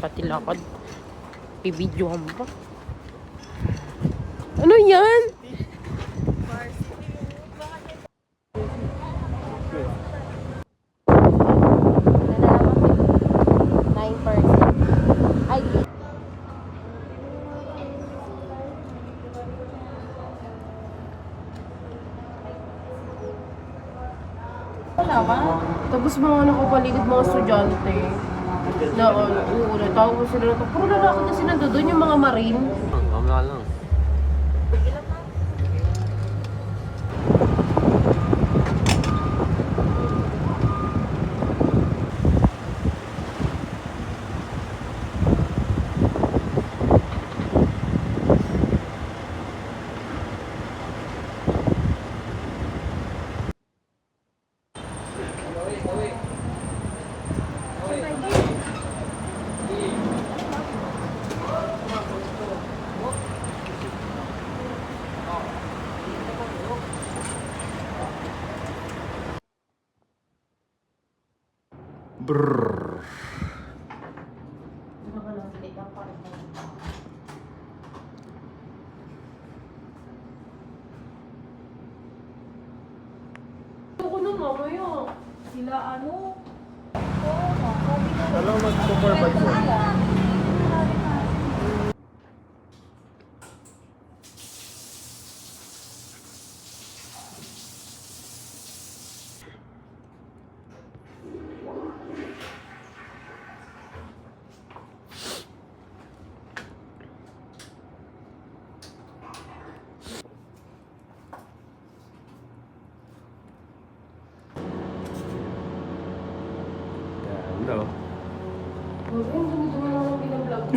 pati lakad. Pibidyohan pa. Ano yan? Tapos mga nakapaligid mga estudyante na uuna, tawag mo sila na puro lalaki kasi nandoon yung mga marine. Mamaya lang. Brrrr. Ako nun mamaya. Sila ano? Alam mo, mag-supervise mo. Ganda. Ang dumi-dumi naman ang binablog ko.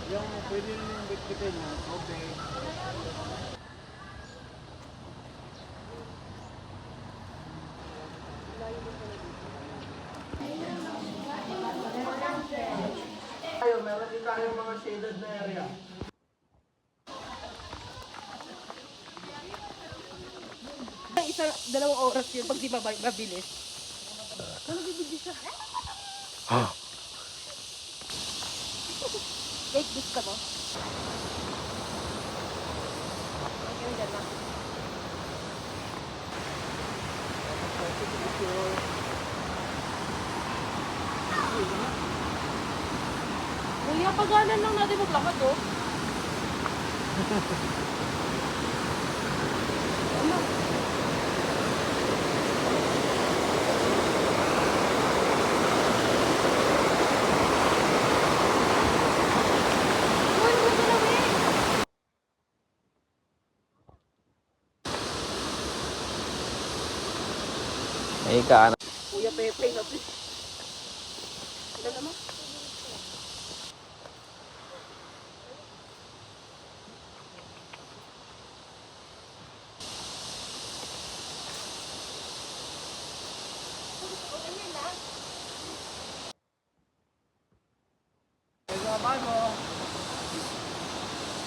Yung pwede rin yung bitbitin mo. Okay. Tayo, meron din tayong mga shaded na area. Dalawang oras yun pag di ba mabilis. Ano bibigyan siya? Wait, bis ka mo? Okay, dyan na. Kuya, paganan lang natin maglakad, oh. Ay, ka. Kuya Pepe, sabi. Ilan naman?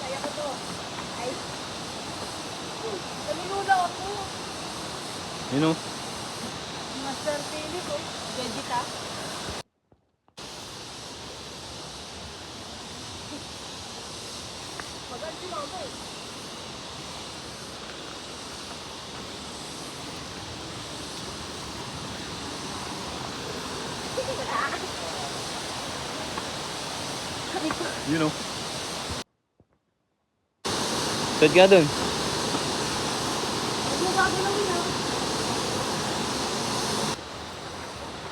Kaya ko to. Ay. Nalulula ako. Yun o. Master Philip, oh. Ready ka? Magal si mama, eh. Yun o. Sad ka dun.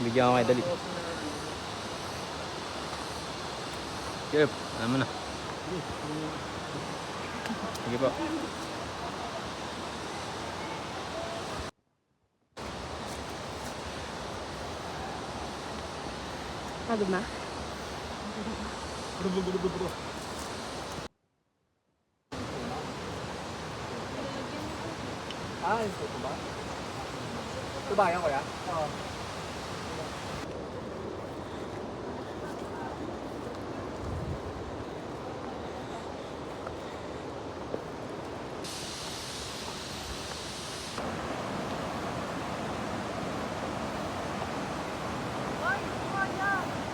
Bigyan ko kayo dali. Kip, alam mo na. Sige po. Pagod na? Ah, ito ba? Ito ba yan, kuya? Oo.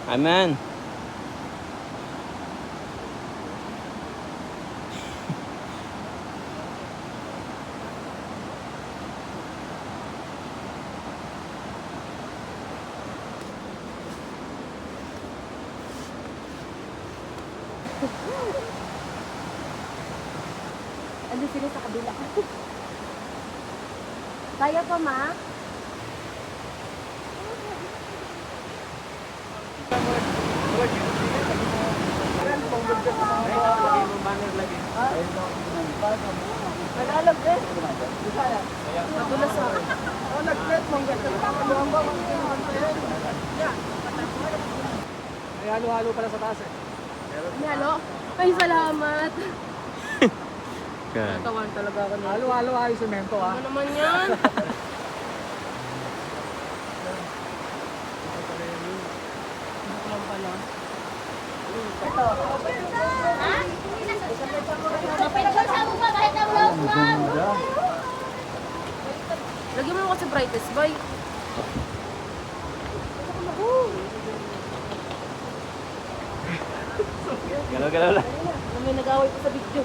Amen. Ano sila sa kabila? Kaya pa, ma? Nalalagay. Madulas sa akin. May halo-halo pala sa taas eh. Halo? Ay, salamat. God. Natawan talaga ako nito. Halo-halo ay semento ah. Ano naman yan? Ano lang pala? Lagyan mo kasi brightest, boy. Galaw-galaw lang. May nag-away pa sa video.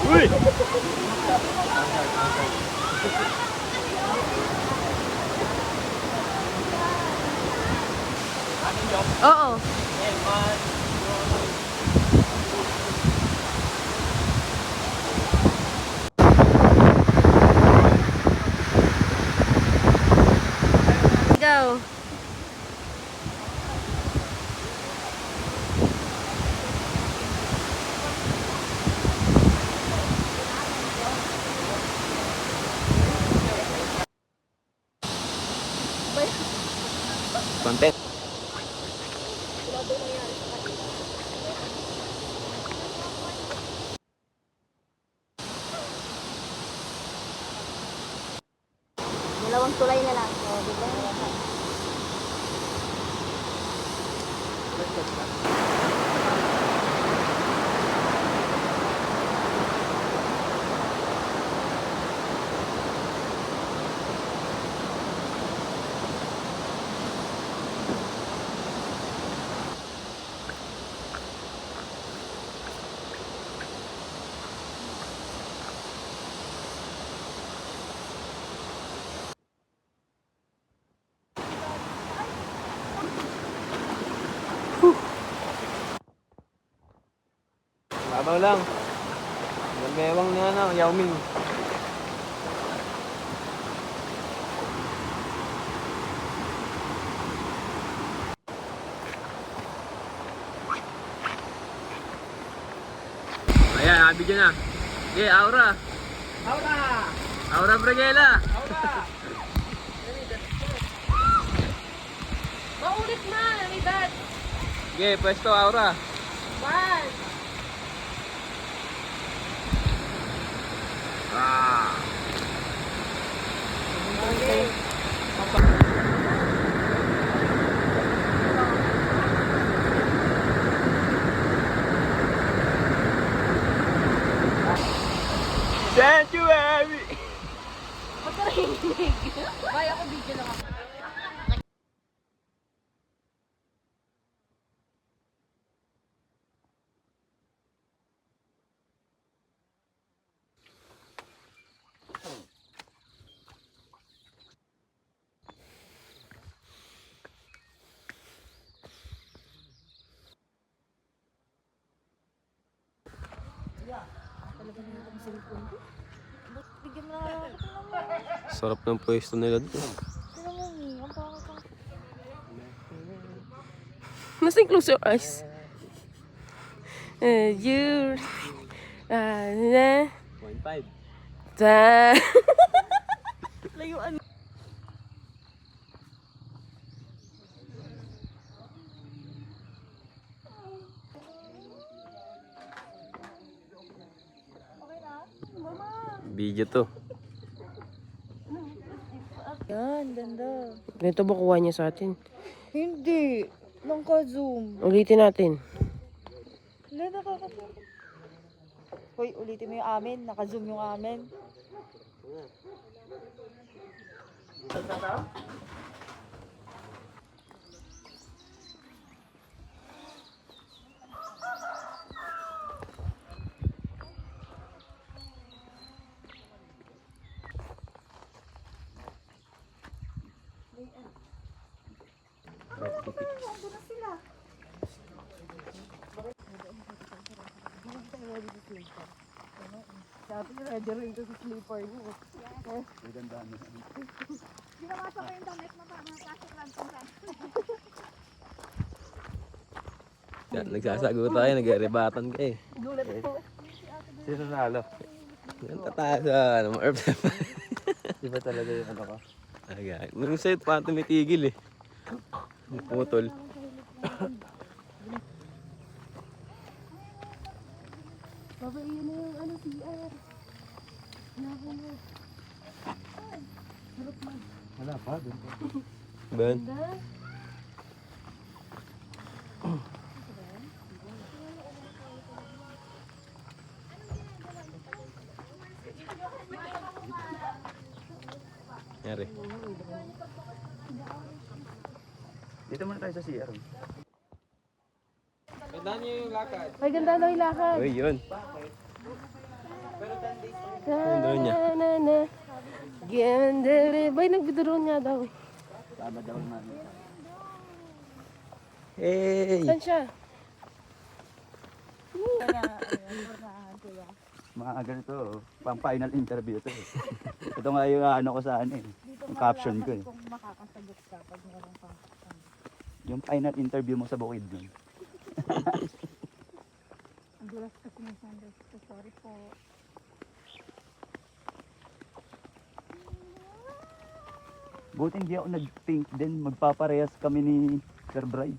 Uy! Oo. Go. Content. Dalawang tulay na lang. O, di ba? Babaw lang. Nagmewang ni ano, Yao Ming. Ayan, nabidyo na. Okay, Aura. Aura! Aura Brigela. Aura! Maulit na, Nalidad. Okay, pwesto Aura. One. Ah. Sanctuary. Ba't ka nakikinig? Bay, ako video lang ako. Bigyan mo na ako. Sarap ng pwesto nila doon. Tignan mo, Mi. Ang bakit ang... Must close your eyes. You... na... 0.5. Ta... Layuan. Video to. Yan, ganda. Ganito ba kuha niya sa atin? Hindi. Nang ka-zoom. Ulitin natin. Wala, nakakatawa. Hoy, ulitin mo yung amin. Naka-zoom yung amin. Sabi ko, ready rin ito sa sleeper niyo. Ginawa ko yung damit mo para mapasok lang kung saan. Yan, nagsasagot tayo, nag-rebatan ka eh. Gulat po. Sino nalo? Yan tataas sa ano, Earth. Iba talaga yung ano ko. Agay. Nung set pa tumitigil eh. Putol. Baba, yun na yung ano, CR. Hanapin mo. Wala pa, doon pa. Ben. Ganda. Nyari. Dito muna tayo sa CR. Ay, ganda daw yung lakad. Uy, yun. Ganda niya. Na. Ganda rin. Bay, nagbiduron nga daw. Tama daw namin. Hey! Saan siya? Mga ganito, pang final interview to eh. Ito nga yung ano ko sa ano eh. Yung caption ko eh. Kung makakasagot ka pag meron kang Yung final interview mo sa bukid nun. ang dulas kasi ng sandals ko. Sorry po. Buti hindi ako nag-think din. Magpaparehas kami ni Sir Bry.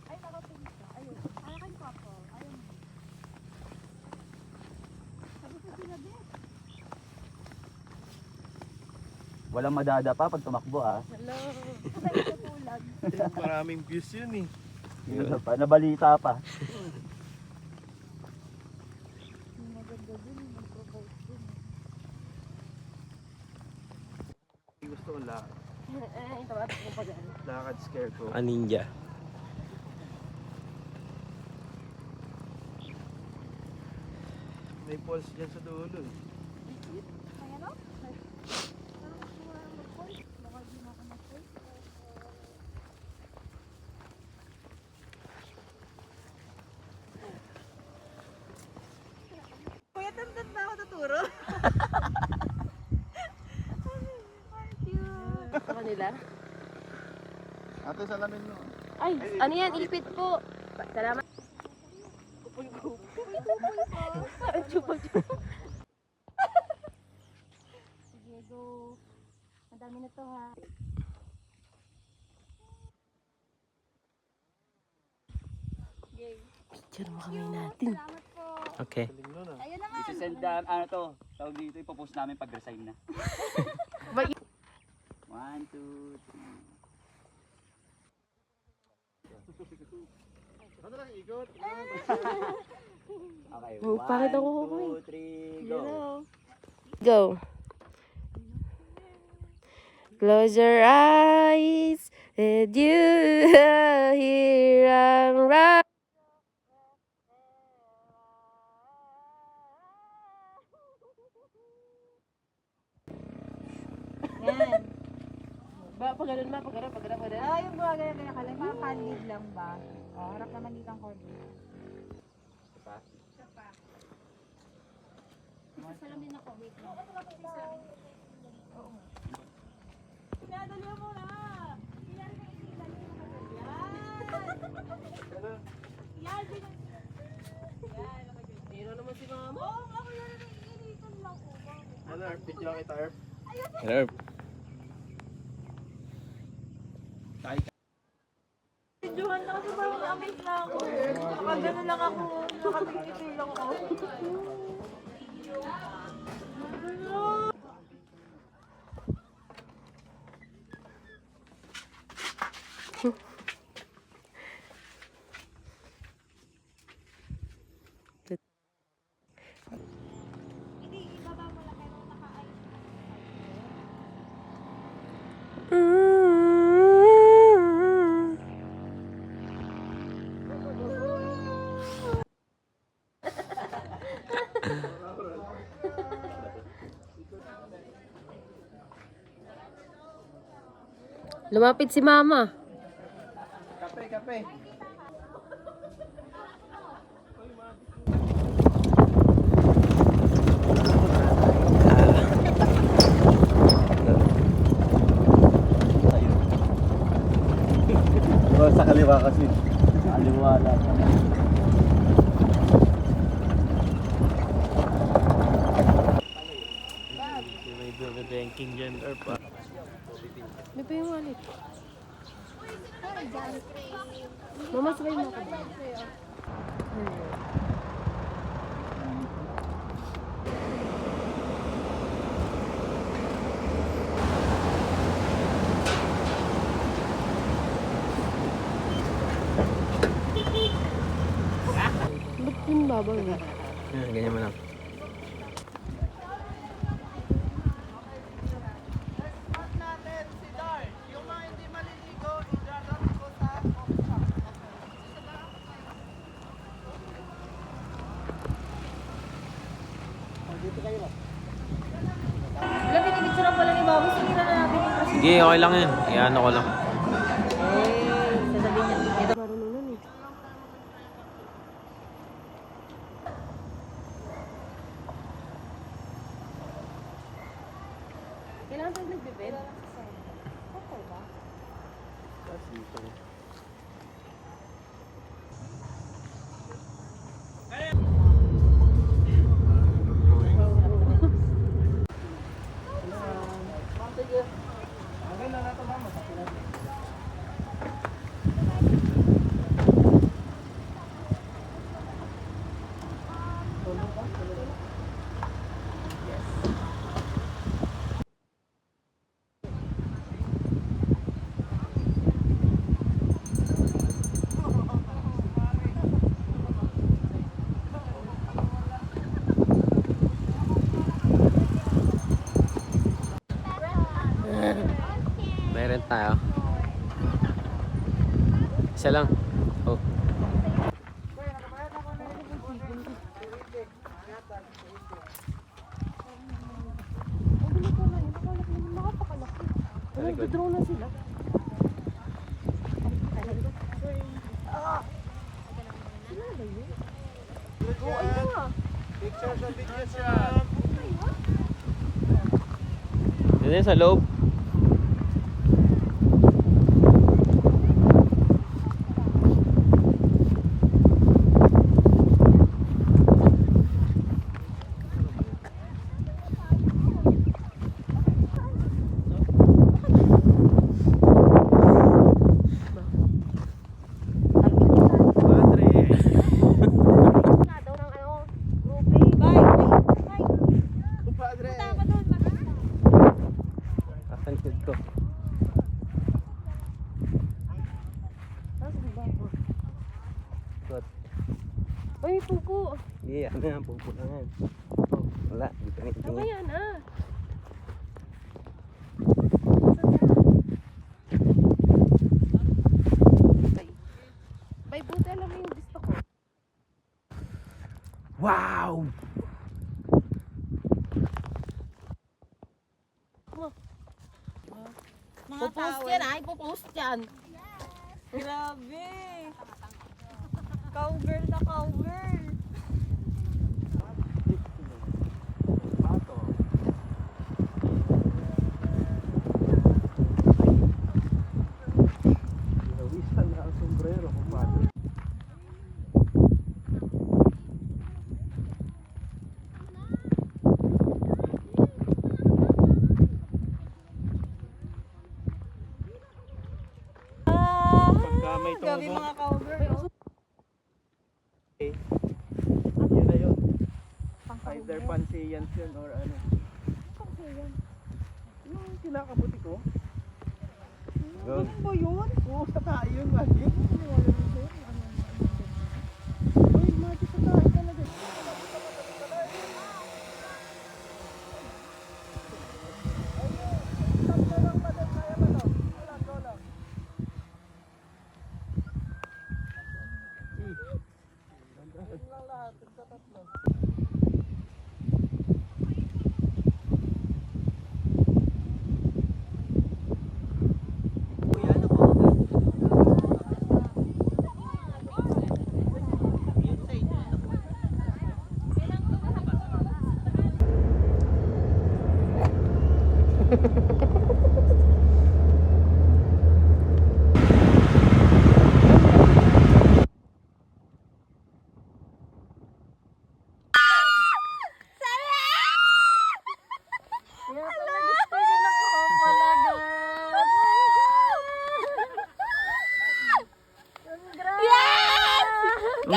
Ay, nakapunta ka. Ayun. Akin pa po. Ayun. Sabi ko sinabi. Walang madadapa pag tumakbo ah. Hello. Sabay tutulog. Maraming views yun eh. Yun pa, nabalita pa. Yung maganda din. Mag-propose din. Gusto ko lakad. Ito, at ko pa dyan. Lakad scarecrow. A ninja. May pulse dyan sa dulo eh. Ay, ano? Parang gusto mo lang mag-call. Baka di na ako mag-call. Kuya, tantan na ako tuturo. Sa kanila. Ate, salamin mo. Ay, ano yan? Ilipit po. Salamat. Sige, go. Madami na to ha. Picture mo kami natin. Salamat po. Okay. Ayun naman. Isisend na, ano to, tawag dito, ipopost namin pag resign na. Ba- 1, 2, 3. Okay, Oh, bakit ako 1, 2, 3, go. Go. Close your eyes and you hear I'm right. Yan. Ba, pag ganun ba? Pag ganun, pag ganun, pag ganun. Ah, yung mga ganyan kala. Mga candid lang ba? Oh, harap naman dito ang corner. Salamin ako, wait lang. Pinadali mo na. Hero naman si mama. Oo, ako yan. Initan lang ko. Ano, Arp? Video kita, Arp. Arp. Videohan lang kasi parang na-amaze na ako. Nakagano lang ako. Nakapicture lang ako. Lumapit si Mama. Kape. Sa kaliwa kasi. Kaliwa lang. May banking dyan or pa. May pa yung wallet. Mama, sabay mo ako. Ba't yung babaw yun? Ganyan mo lang. Wala, pinipicture pala ni Baboy. Sige na natin yung kasi. Sige, okay lang yan. Iano ko lang. Sasabihin niya. Ito. Marunong nun eh. Kailangan tayo nagbibed? Okay ba? Meron tayo. Isa lang. Oh. Ano, nagdodraw na sila. Yun sa loob. Na daw ng ano, groupie. Bye! Punta ka doon, Asan food ko? What? Ay, puko. Yeah, ano yan? Pupulangan. Oh, wala. Dito na Ano yan ah? Bay, buti alam mo yung gusto ko. Wow! Pupost yan ay, pupost yan. Grabe. Cowgirl na cowgirl. Nawisan na ang sombrero, kumpadre. Pagka may Grabe tumubo, mga cowgirl. yun na yun. Either pansiyans yun or ano. Yung kinakabuti ko. Yun. Ano ba yun? Oo, sa tayo yun, Magic. Uy, Magic sa tayo talaga.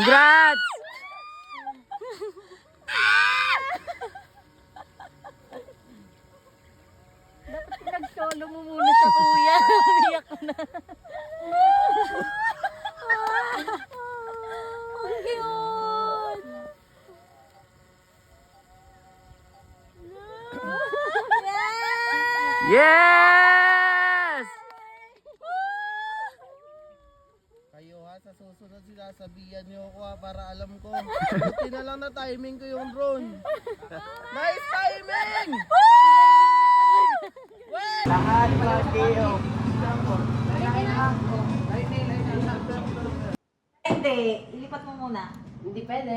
Congrats! Dapat pinag-solo mo muna sa kuya. Umiyak ko na. Ang cute! Yes! Kayo ha, sa susunod sinasabihan niyo ako ha, para alam ko. Buti na lang na timing ko yung drone. Nice timing! Lahat mag-iyo. Hindi, ilipat mo muna. Hindi pwede.